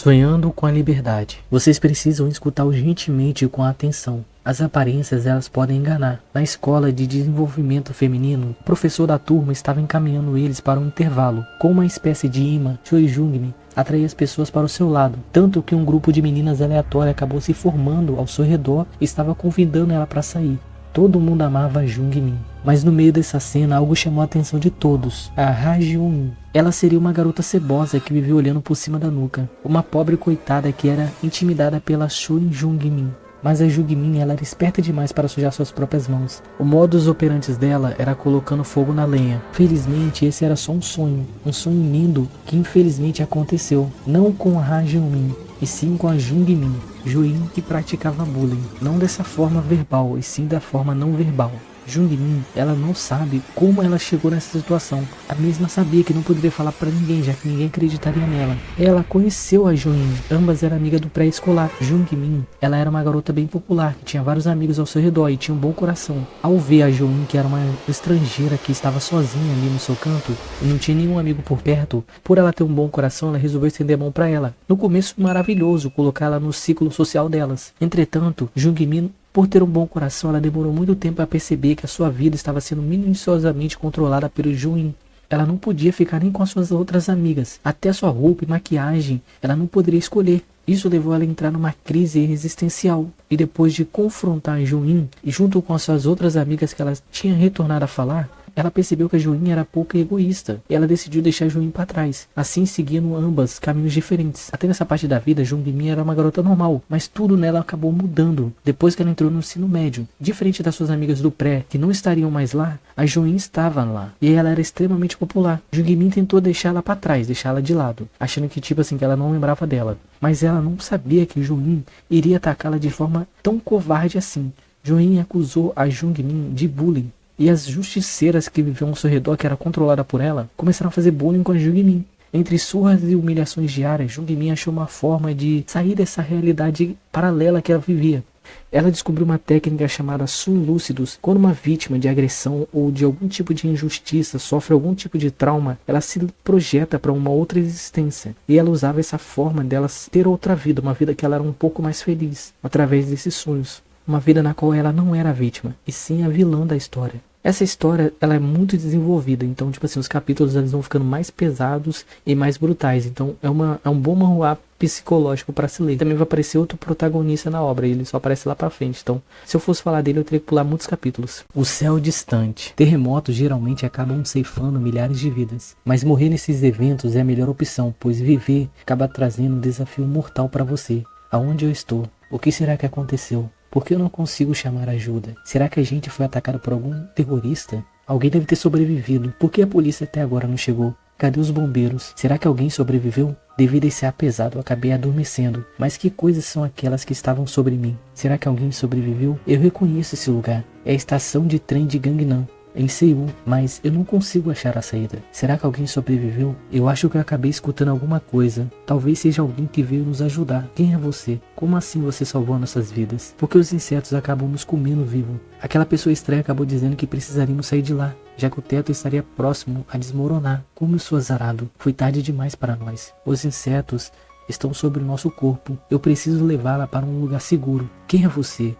Sonhando com a liberdade. Vocês precisam escutar urgentemente e com atenção. As aparências elas podem enganar. Na escola de desenvolvimento feminino, o professor da turma estava encaminhando eles para um intervalo. Com uma espécie de imã, Choi Jung-min atraía as pessoas para o seu lado, tanto que um grupo de meninas aleatórias acabou se formando ao seu redor e estava convidando ela para sair. Todo mundo amava Jung-min. Mas no meio dessa cena, algo chamou a atenção de todos. A Ha Jung-min. Ela seria uma garota cebosa que vivia olhando por cima da nuca. Uma pobre coitada que era intimidada pela Choi Jung-min. Mas a Jung-min ela era esperta demais para sujar suas próprias mãos. O modus operandi dela era colocando fogo na lenha. Felizmente esse era só um sonho lindo que infelizmente aconteceu. Não com a Ha Jung-min, e sim com a Jung-min, Juin que praticava bullying. Não dessa forma verbal, e sim da forma não verbal. Jung-min, ela não sabe como ela chegou nessa situação. A mesma sabia que não poderia falar pra ninguém, já que ninguém acreditaria nela. Ela conheceu a Juin, ambas eram amigas do pré-escolar. Jung-min, ela era uma garota bem popular, que tinha vários amigos ao seu redor e tinha um bom coração. Ao ver a Juin, que era uma estrangeira que estava sozinha ali no seu canto, e não tinha nenhum amigo por perto, por ela ter um bom coração, ela resolveu estender a mão pra ela. No começo, maravilhoso, colocar ela no ciclo social delas. Entretanto, Jung-min, por ter um bom coração, ela demorou muito tempo a perceber que a sua vida estava sendo minuciosamente controlada pelo Juin. Ela não podia ficar nem com as suas outras amigas. Até sua roupa e maquiagem, ela não poderia escolher. Isso levou ela a entrar numa crise existencial. E depois de confrontar Juin, e junto com as suas outras amigas que ela tinha retornado a falar, ela percebeu que a Juin era pouco egoísta e ela decidiu deixar a Juin para trás, assim seguindo ambas caminhos diferentes. Até nessa parte da vida, Jung-min era uma garota normal, mas tudo nela acabou mudando depois que ela entrou no ensino médio. Diferente das suas amigas do pré, que não estariam mais lá, a Juin estava lá e ela era extremamente popular. Jung-min tentou deixá-la para trás, deixá-la de lado, achando que tipo assim que ela não lembrava dela, mas ela não sabia que Juin iria atacá-la de forma tão covarde assim. Juin acusou a Jung-min de bullying. E as justiceiras que viviam ao seu redor, que era controlada por ela, começaram a fazer bullying com a Jung-min. Entre surras e humilhações diárias, Jung-min achou uma forma de sair dessa realidade paralela que ela vivia. Ela descobriu uma técnica chamada sonhos lúcidos. Quando uma vítima de agressão ou de algum tipo de injustiça sofre algum tipo de trauma, ela se projeta para uma outra existência. E ela usava essa forma dela ter outra vida, uma vida que ela era um pouco mais feliz, através desses sonhos. Uma vida na qual ela não era a vítima, e sim a vilã da história. Essa história, ela é muito desenvolvida, então, tipo assim, os capítulos eles vão ficando mais pesados e mais brutais. Então, é um bom manhwa psicológico para se ler. Também vai aparecer outro protagonista na obra, e ele só aparece lá pra frente. Então, se eu fosse falar dele, eu teria que pular muitos capítulos. O céu distante. Terremotos geralmente acabam ceifando milhares de vidas. Mas morrer nesses eventos é a melhor opção, pois viver acaba trazendo um desafio mortal para você. Aonde eu estou? O que será que aconteceu? Por que eu não consigo chamar ajuda? Será que a gente foi atacado por algum terrorista? Alguém deve ter sobrevivido. Por que a polícia até agora não chegou? Cadê os bombeiros? Será que alguém sobreviveu? Devido a esse ar pesado, eu acabei adormecendo. Mas que coisas são aquelas que estavam sobre mim? Será que alguém sobreviveu? Eu reconheço esse lugar. É a estação de trem de Gangnam, em Seul, mas eu não consigo achar a saída. Será que alguém sobreviveu? Eu acho que eu acabei escutando alguma coisa. Talvez seja alguém que veio nos ajudar. Quem é você? Como assim você salvou nossas vidas? Porque os insetos acabam nos comendo vivo. Aquela pessoa estranha acabou dizendo que precisaríamos sair de lá, já que o teto estaria próximo a desmoronar. Como eu sou azarado. Foi tarde demais para nós. Os insetos estão sobre o nosso corpo. Eu preciso levá-la para um lugar seguro. Quem é você?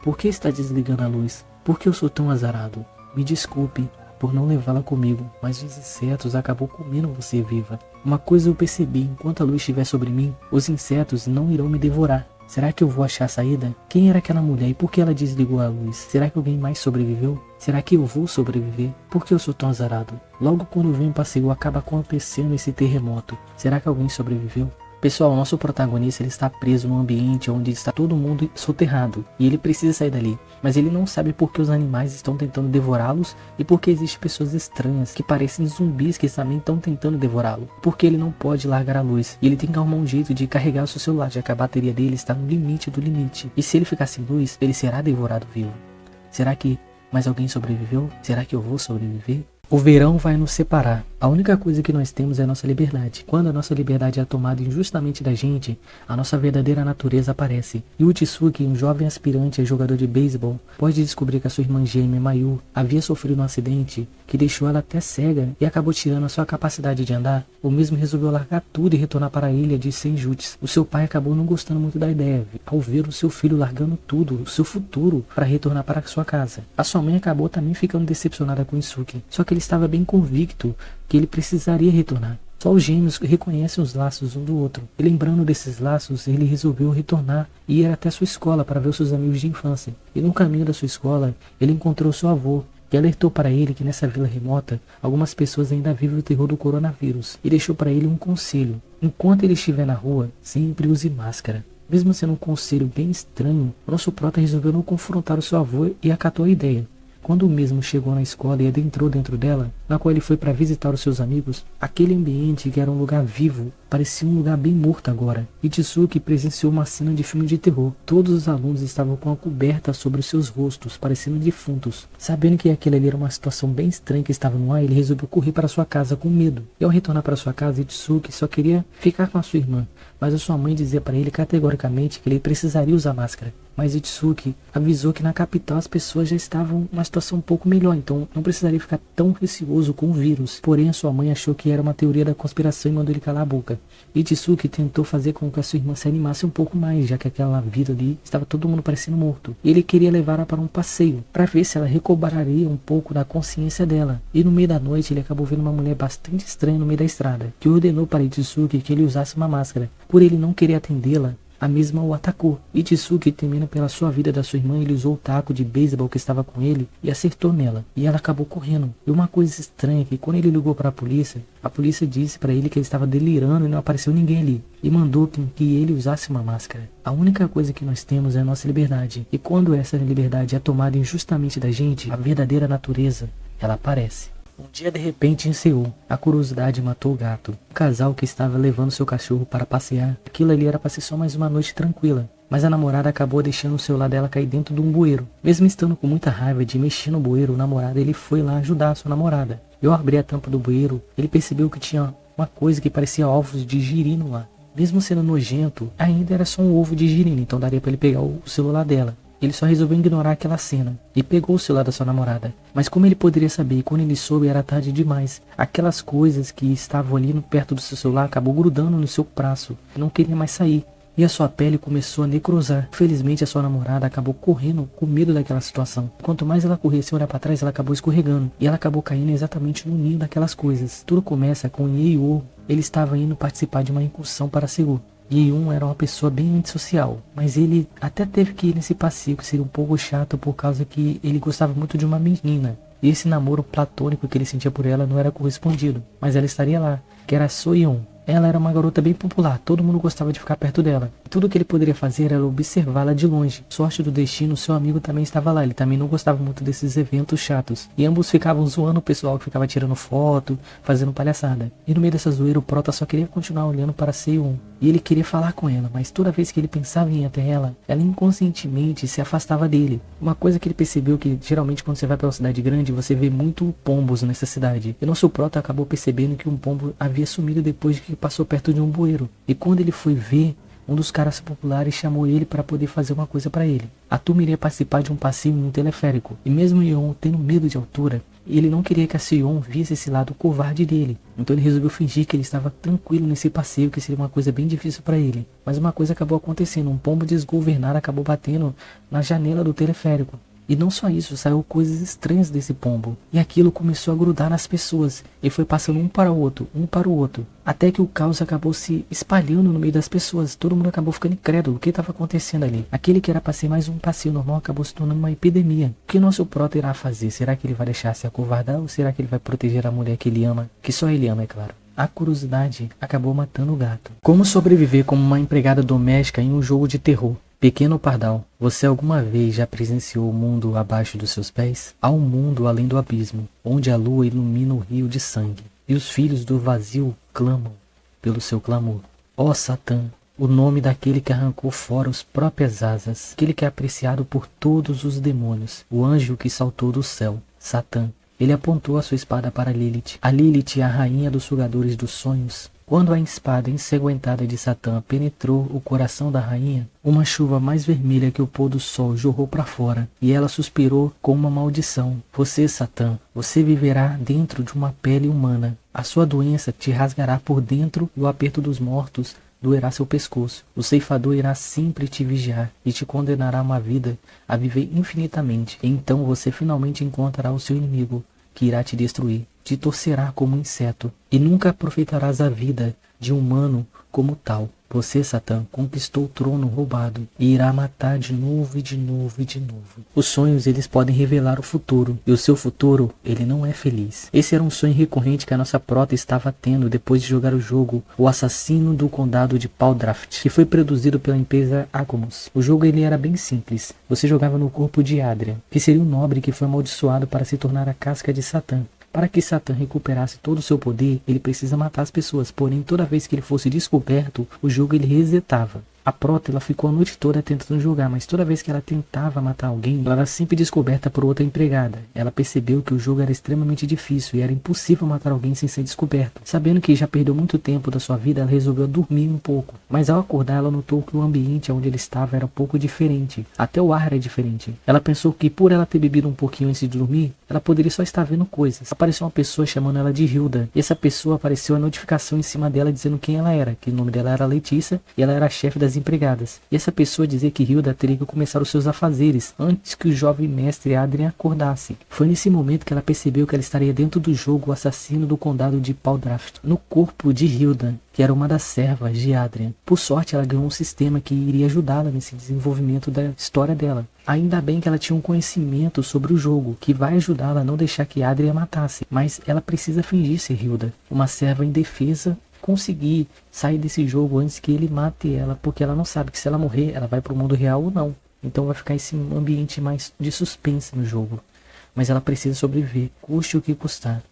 Por que está desligando a luz? Por que eu sou tão azarado? Me desculpe por não levá-la comigo, mas os insetos acabam comendo você viva. Uma coisa eu percebi, enquanto a luz estiver sobre mim, os insetos não irão me devorar. Será que eu vou achar a saída? Quem era aquela mulher e por que ela desligou a luz? Será que alguém mais sobreviveu? Será que eu vou sobreviver? Por que eu sou tão azarado? Logo quando eu venho para Seul acaba acontecendo esse terremoto. Será que alguém sobreviveu? Pessoal, o nosso protagonista ele está preso num ambiente onde está todo mundo soterrado e ele precisa sair dali, mas ele não sabe por que os animais estão tentando devorá-los e por que existem pessoas estranhas que parecem zumbis que também estão tentando devorá-lo. Porque ele não pode largar a luz e ele tem que arrumar um jeito de carregar o seu celular, já que a bateria dele está no limite do limite. E se ele ficar sem luz, ele será devorado vivo. Será que mais alguém sobreviveu? Será que eu vou sobreviver? O verão vai nos separar. A única coisa que nós temos é a nossa liberdade. Quando a nossa liberdade é tomada injustamente da gente, a nossa verdadeira natureza aparece. E o Tsuki, um jovem aspirante a jogador de beisebol, pode descobrir que a sua irmã gêmea, Mayu, havia sofrido um acidente que deixou ela até cega e acabou tirando a sua capacidade de andar. O mesmo resolveu largar tudo e retornar para a ilha de Senjutsu. O seu pai acabou não gostando muito da ideia, ao ver o seu filho largando tudo, o seu futuro, para retornar para sua casa. A sua mãe acabou também ficando decepcionada com Itsuki, só que ele estava bem convicto que ele precisaria retornar. Só os gêmeos reconhecem os laços um do outro. E lembrando desses laços, ele resolveu retornar e ir até sua escola para ver os seus amigos de infância. E no caminho da sua escola, ele encontrou seu avô, que alertou para ele que nessa vila remota, algumas pessoas ainda vivem o terror do coronavírus. E deixou para ele um conselho. Enquanto ele estiver na rua, sempre use máscara. Mesmo sendo um conselho bem estranho, o nosso prota resolveu não confrontar o seu avô e acatou a ideia. Quando o mesmo chegou na escola e adentrou dentro dela, na qual ele foi para visitar os seus amigos, aquele ambiente que era um lugar vivo, parecia um lugar bem morto agora. E Tsuki presenciou uma cena de filme de terror. Todos os alunos estavam com a coberta sobre os seus rostos, parecendo defuntos. Sabendo que aquilo ali era uma situação bem estranha que estava no ar, ele resolveu correr para sua casa com medo. E ao retornar para sua casa, Tsuki só queria ficar com a sua irmã, mas a sua mãe dizia para ele categoricamente que ele precisaria usar máscara. Mas Itsuki avisou que na capital as pessoas já estavam numa situação um pouco melhor, então não precisaria ficar tão receoso com o vírus. Porém, a sua mãe achou que era uma teoria da conspiração e mandou ele calar a boca. Itsuki tentou fazer com que a sua irmã se animasse um pouco mais, já que aquela vida ali estava todo mundo parecendo morto. E ele queria levá-la para um passeio, para ver se ela recobraria um pouco da consciência dela. E no meio da noite ele acabou vendo uma mulher bastante estranha no meio da estrada, que ordenou para Itsuki que ele usasse uma máscara. Por ele não querer atendê-la, a mesma o atacou. Itsuki, temendo pela sua vida da sua irmã, ele usou o taco de beisebol que estava com ele e acertou nela. E ela acabou correndo. E uma coisa estranha é que quando ele ligou para a polícia disse para ele que ele estava delirando e não apareceu ninguém ali. E mandou que ele usasse uma máscara. A única coisa que nós temos é a nossa liberdade. E quando essa liberdade é tomada injustamente da gente, a verdadeira natureza, ela aparece. Um dia de repente em Seul, a curiosidade matou o gato. O casal que estava levando seu cachorro para passear, aquilo ali era para ser só mais uma noite tranquila. Mas a namorada acabou deixando o celular dela cair dentro de um bueiro. Mesmo estando com muita raiva de mexer no bueiro, o namorado ele foi lá ajudar a sua namorada. Eu abri a tampa do bueiro, ele percebeu que tinha uma coisa que parecia ovos de girino lá. Mesmo sendo nojento, ainda era só um ovo de girino, então daria para ele pegar o celular dela. Ele só resolveu ignorar aquela cena e pegou o celular da sua namorada. Mas como ele poderia saber? Quando ele soube, era tarde demais. Aquelas coisas que estavam ali perto do seu celular acabou grudando no seu braço. Não queria mais sair. E a sua pele começou a necrosar. Felizmente a sua namorada acabou correndo com medo daquela situação. Quanto mais ela corria sem olhar para trás, ela acabou escorregando. E ela acabou caindo exatamente no ninho daquelas coisas. Tudo começa com Yeio. Ele estava indo participar de uma incursão para Seul. Yeon era uma pessoa bem antissocial, mas ele até teve que ir nesse passeio, que seria um pouco chato por causa que ele gostava muito de uma menina. E esse namoro platônico que ele sentia por ela não era correspondido, mas ela estaria lá, que era Soyeon. Ela era uma garota bem popular, todo mundo gostava de ficar perto dela. Tudo que ele poderia fazer era observá-la de longe. Sorte do destino, seu amigo também estava lá, ele também não gostava muito desses eventos chatos. E ambos ficavam zoando o pessoal que ficava tirando foto, fazendo palhaçada. E no meio dessa zoeira, o Prota só queria continuar olhando para Seiyun. E ele queria falar com ela, mas toda vez que ele pensava em ir até ela, ela inconscientemente se afastava dele. Uma coisa que ele percebeu que geralmente quando você vai para uma cidade grande, você vê muito pombos nessa cidade. E nosso Prota acabou percebendo que um pombo havia sumido depois de que passou perto de um bueiro. E quando ele foi ver, um dos caras populares chamou ele para poder fazer uma coisa para ele. A turma iria participar de um passeio em um teleférico. E mesmo Yeon tendo medo de altura, ele não queria que a Seiyun visse esse lado covarde dele. Então ele resolveu fingir que ele estava tranquilo nesse passeio, que seria uma coisa bem difícil para ele. Mas uma coisa acabou acontecendo. Um pombo desgovernado acabou batendo na janela do teleférico. E não só isso, saiu coisas estranhas desse pombo. E aquilo começou a grudar nas pessoas. E foi passando um para o outro. Até que o caos acabou se espalhando no meio das pessoas. Todo mundo acabou ficando incrédulo. O que estava acontecendo ali? Aquele que era para ser mais um passeio normal acabou se tornando uma epidemia. O que nosso Prota irá fazer? Será que ele vai deixar se acovardar? Ou será que ele vai proteger a mulher que ele ama? Que só ele ama, é claro. A curiosidade acabou matando o gato. Como sobreviver como uma empregada doméstica em um jogo de terror? Pequeno Pardal, você alguma vez já presenciou o mundo abaixo dos seus pés? Há um mundo além do abismo, onde a lua ilumina o rio de sangue, e os filhos do vazio clamam pelo seu clamor. Ó Satã, o nome daquele que arrancou fora as próprias asas, aquele que é apreciado por todos os demônios, o anjo que saltou do céu, Satã. Ele apontou a sua espada para Lilith. A Lilith é a rainha dos sugadores dos sonhos. Quando a espada ensanguentada de Satã penetrou o coração da rainha, uma chuva mais vermelha que o pôr do sol jorrou para fora, e ela suspirou com uma maldição. Você, Satã, você viverá dentro de uma pele humana. A sua doença te rasgará por dentro e o aperto dos mortos doerá seu pescoço. O ceifador irá sempre te vigiar e te condenará a uma vida a viver infinitamente. E então você finalmente encontrará o seu inimigo, que irá te destruir. Te torcerá como um inseto, e nunca aproveitarás a vida de um humano como tal. Você, Satã, conquistou o trono roubado e irá matar de novo e de novo e de novo. Os sonhos, eles podem revelar o futuro, e o seu futuro, ele não é feliz. Esse era um sonho recorrente que a nossa prota estava tendo depois de jogar o jogo O Assassino do Condado de Paldraft, que foi produzido pela empresa Agomos. O jogo, ele era bem simples. Você jogava no corpo de Adrian, que seria um nobre que foi amaldiçoado para se tornar a casca de Satã. Para que Satã recuperasse todo o seu poder, ele precisa matar as pessoas, porém toda vez que ele fosse descoberto, o jogo ele resetava. A prota, ela ficou a noite toda tentando jogar, mas toda vez que ela tentava matar alguém, ela era sempre descoberta por outra empregada. Ela percebeu que o jogo era extremamente difícil e era impossível matar alguém sem ser descoberto. Sabendo que já perdeu muito tempo da sua vida, ela resolveu dormir um pouco. Mas ao acordar, ela notou que o ambiente onde ele estava era um pouco diferente. Até o ar era diferente. Ela pensou que por ela ter bebido um pouquinho antes de dormir, ela poderia só estar vendo coisas. Apareceu uma pessoa chamando ela de Hilda. E essa pessoa apareceu a notificação em cima dela dizendo quem ela era, que o nome dela era Letícia e ela era a chefe das empregadas. E essa pessoa dizia que Hilda teria que começar os seus afazeres antes que o jovem mestre Adrian acordasse. Foi nesse momento que ela percebeu que ela estaria dentro do jogo O Assassino do Condado de Paldraft, no corpo de Hilda, que era uma das servas de Adrian. Por sorte, ela ganhou um sistema que iria ajudá-la nesse desenvolvimento da história dela. Ainda bem que ela tinha um conhecimento sobre o jogo, que vai ajudá-la a não deixar que Adrian matasse. Mas ela precisa fingir ser Hilda, uma serva indefesa, conseguir sair desse jogo antes que ele mate ela, porque ela não sabe que se ela morrer, ela vai para o mundo real ou não. Então vai ficar esse ambiente mais de suspense no jogo. Mas ela precisa sobreviver, custe o que custar.